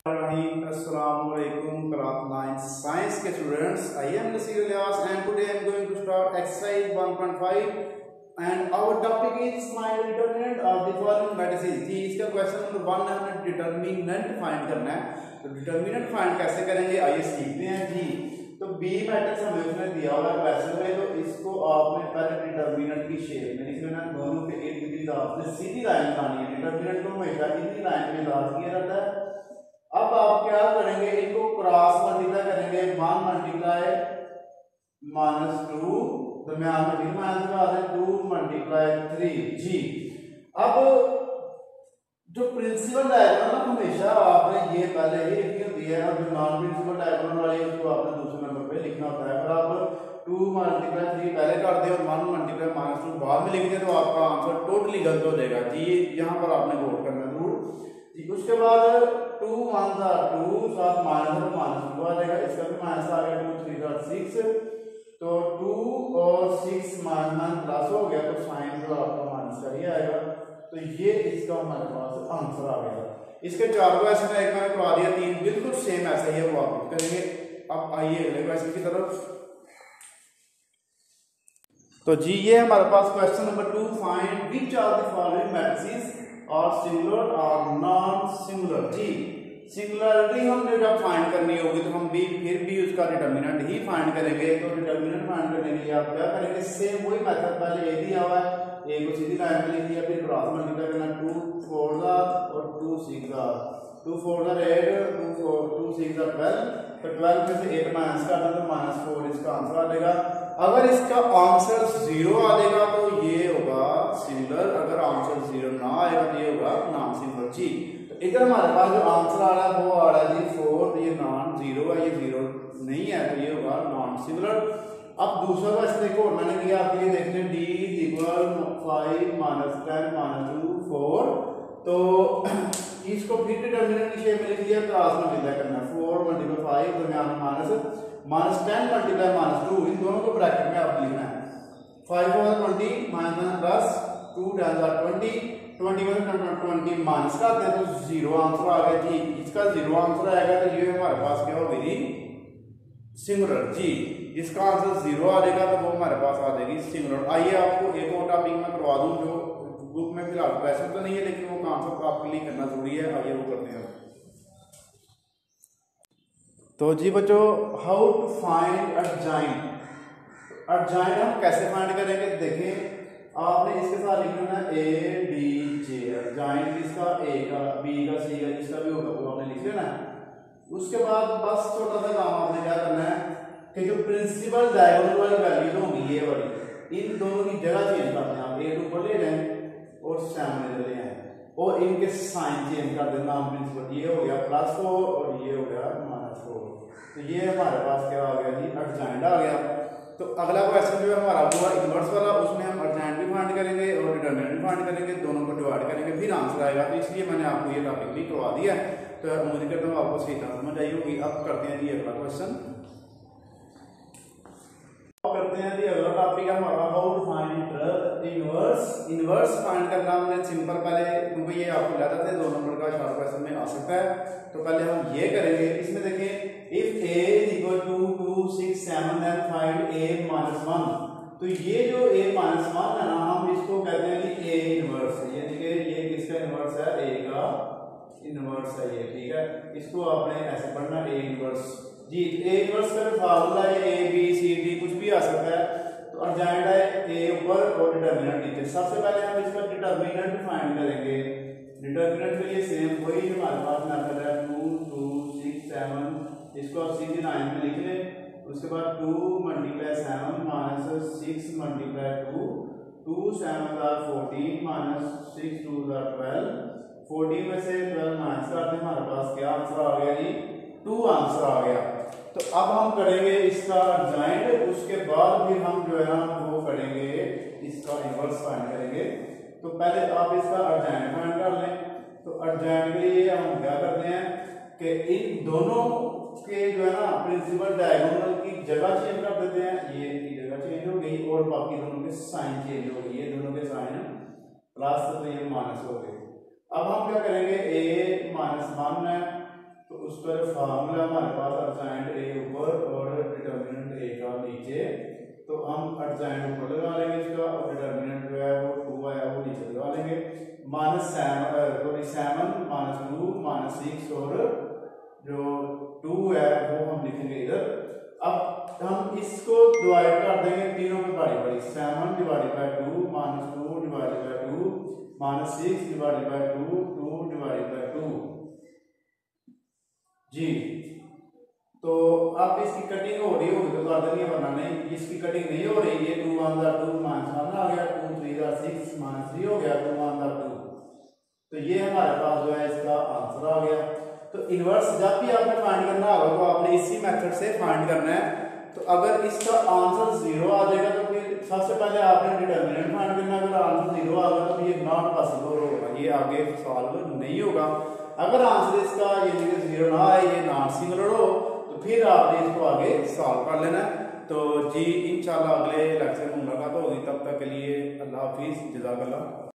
Assalamualaikum class 9 science के students. I am Nasir Ilyas and today I am going to start exercise 1.5 and our topic is find determinant of the following matrices. जी इसका question number 1 है, हमें determinant find करना है. तो determinant find कैसे करेंगे आइए सीखते हैं जी. तो बी मैट्रिक्स हमें उसने दिया हुआ है क्वेश्चन में, तो इसको आपने पहले डिटर्मिनेंट की शेप में लिख लेना. दोनों पे एक डिग्री आपने सीधी लाइन बनानी है. डिटर्मिनेंट को हमेशा सीधी लाइन में ड्रा किया जाता है. अब आप क्या करेंगे, इनको क्रॉस मल्टीप्लाई करेंगे. 1 मल्टीप्लाई -2 दरमियान में भी माइनस का आता है 2 मल्टीप्लाई 3 जी. अब जो प्रिंसिपल डायगोनल ना हमेशा आपने ये पहले ही लिखी होती है और जो नॉन प्रिंसिपल डायगोनल वाली है उसको आपने दूसरे नंबर पे लिखना होता है. अगर आप 2 मल्टीप्लाई 3 पहले कर दे और 1 मल्टीप्लाई -2 बाद में लिख दे तो आपका आंसर टोटली गलत हो जाएगा जी. यहाँ पर आपने नोट करना जरूर जी. उसके बाद 2 1 2 साथ माइनस -2 आ जाएगा. इसका भी माइनस आ गया. 2 3 6 तो 2 और 6 माइनस प्लस हो गया तो साइन जो आपका माइनस का ही आएगा. तो ये इसका हमारे पास आंसर आ गया. इसके चार क्वेश्चन एक मैंने करवा दिया, 3 बिल्कुल सेम ऐसा ही है वो आप करेंगे. अब आइए अगले क्वेश्चन की तरफ. तो जी ये हमारे पास question number 2, find which of the following matrices are singular or non singular. जी सिंगुलरिटी हमने जब फाइंड करनी होगी तो हम भी फिर भी उसका डिटर्मिनेंट ही फाइंड करेंगे. तो डिटर्मिनेंट फाइंड करने के लिए आप क्या करेंगे, सेम वही मेथड पहले ए दिया हुआ है, ए को सीधी लाइन में लिख दिया, फिर क्रॉस मल्टीप्लाई करना. 2 4 और 2 6 2 4 8 2 6 12. तो 12 में से 8 माइनस करना तो -4 इसका आंसर आ जाएगा. अगर इसका आंसर 0 आ जाएगा तो ये होगा सिंगुलर. अगर आंसर 0 ना आएगा तो ये होगा नॉन सिंगुलर जी. तो इधर हमारे पास जो आंसर आ रहा है वो आ रहा है जी 4. तो ये नॉन 0 है, ये 0 नहीं है तो ये होगा नॉन सिंगुलर. अब दूसरा क्वेश्चन देखो मैंने दिया आपके लिए देखने d = 5 -10 -2 4. तो इसको फिर डिटर्मिनेंट की शेप में लिख दिया, क्रॉस मल्टीप्लाई करना. 4 × 5 दरमियान माइनस -10 × -2 इन दोनों को ब्रैकेट में आप लिखना है. 5 × 20 -10 2 × 20 20 में 20 माइनस का दे तो 0 आंसर आ गया जी. इसका 0 आंसर आएगा तो ये हमारे पास क्या होगी जी सिंगुलर जी. इसका आंसर 0 आ जाएगा तो वो हमारे पास आ जाएगी सिंगुलर. आइए आपको एक और टॉपिक में करवा दूं जो बुक में फिलहाल क्वेश्चन तो नहीं है लेकिन वो कॉन्सेप्ट आपके लिए करना जरूरी है. आइए वो करते हैं. तो जी बच्चों, how to find adjoint. Adjoint हम कैसे फाइंड करेंगे, देखें आपने इसके साथ लिखना है ए डी जे. एडजॉइंट इसका ए का बी का सी का जिसका भी होगा वो आपने लिख लेना है. उसके बाद बस छोटा सा काम आपने क्या करना है कि जो प्रिंसिपल डायगोनल वाली वैल्यूज होंगी ये वाली, इन दोनों की जगह चेंज करते हैं. आप ए ऊपर ले जाएं और सामने ले आए और इनके साइन चेंज कर देना. प्रिंसिपल ये हो गया +4 और ये हो गया -4. तो ये हमारे पास क्या आ गया जी एडजॉइंट आ गया. तो अगला क्वेश्चन जो है हमारा हुआ इनवर्स वाला, उसमें हम एडजॉइंट भी फाइंड करेंगे और डिटर्मिनेंट भी फाइंड करेंगे. दोनों को डिवाइड करेंगे फिर आंसर आएगा. तो इसलिए मैंने आपको ये टॉपिक भी करवा दिया है. तो उम्मीद करता हूँ आपको सही तरह समझ आई होगी. अब करते हैं जी अगला क्वेश्चन. करते हैं जी अगला टॉपिक हमारा how to find inverse. Inverse find करना हमने सिंपल पहले, क्योंकि ये आपको याद है 2 नंबर का शॉर्ट क्वेश्चन में आ सकता है. तो पहले हम ये करेंगे. इसमें देखें if a = 2 2 6 7 then find a - 1. तो ये जो a - 1 है ना, हम इसको कहते हैं कि a इनवर्स है. ये देखिए ये किसका इनवर्स है, a का इनवर्स है ये. ठीक है, इसको आपने ऐसे पढ़ना a इनवर्स जी. a इनवर्स का फार्मूला है a b c d कुछ भी आ सकता है. तो एडजॉइंट है a ऊपर और डिटर्मिनेंट नीचे. सबसे पहले हम इसका डिटर्मिनेंट फाइंड करेंगे. डिटर्मिनेंट के लिए सेम वही हमारे पास मेथड है 2 2 6 7. इसको आप सीधी लाइन में लिख लें. उसके बाद 2 × 7 -6 × 2 2 7 14 -6 2 12. 14 में से 12 माइनस करते हमारे पास क्या आंसर आ गया जी 2 आंसर आ गया. तो अब हम करेंगे इसका एडजॉइंट. उसके बाद फिर हम जो है ना वो करेंगे इसका इनवर्स फाइंड करेंगे. तो पहले आप इसका एडजॉइंट फाइंड कर लें. तो एडजॉइंट के लिए हम क्या करते हैं कि इन दोनों के जो है ना प्रिंसिपल डायगोनल की जगह चेंज कर देते हैं. ये की जगह चेंज हो गई और बाकी दोनों के साइन चेंज हो गई. ये दोनों के साइन प्लस तो ये माइनस हो गए. अब हम क्या करेंगे a - 1 है तो उसका जो फार्मूला हमारे पास अर्जाइंड ए ऊपर और डिटर्मिनेंट ए का नीचे, तो हम अर्जाइंड ऊपर लगा लेंगे इसका और डिटर्मिनेंट जो है वो 2 आया वो नीचे लगा लेंगे। -7 -2 -6 और जो 2 है वो हम लिखेंगे इधर। अब हम इसको डिवाइड कर देंगे तीनों में बड़ी बड़ी, 7 divided by 2 -2 divided by 2 -6 divided by 2 2 divided by 2 जी। तो अब इसकी कटिंग हो रही होगी तो कर देंगे, वरना नहीं। इसकी कटिंग नहीं हो रही है, 2 1 2 -1 आ गया, 2 3 6 -3 हो गया, 2 1 2। तो ये हमारे पास जो है इसका आंसर आ गया। तो इनवर्स जब भी आपने फाइंड करना होगा तो आपने इसी मेथड से फाइंड करना है। तो अगर इसका आंसर 0 आ जाएगा तो फिर सबसे पहले आपने डिटर्मिनेंट फाइंड करना। अगर आंसर 0 आ गया तो ये नॉट पॉसिबल होगा, ये आगे सॉल्व नहीं होगा। अगर आंसर इसका यानी कि 0 ना आए, ये नॉन सिंगुलर हो, तो फिर आपने इसको आगे सॉल्व कर लेना है। तो जी इंशाल्लाह अगले लेक्चर में मुलाकात होगी, तब तक के लिए अल्लाह हाफिज़, जज़ाकल्लाह।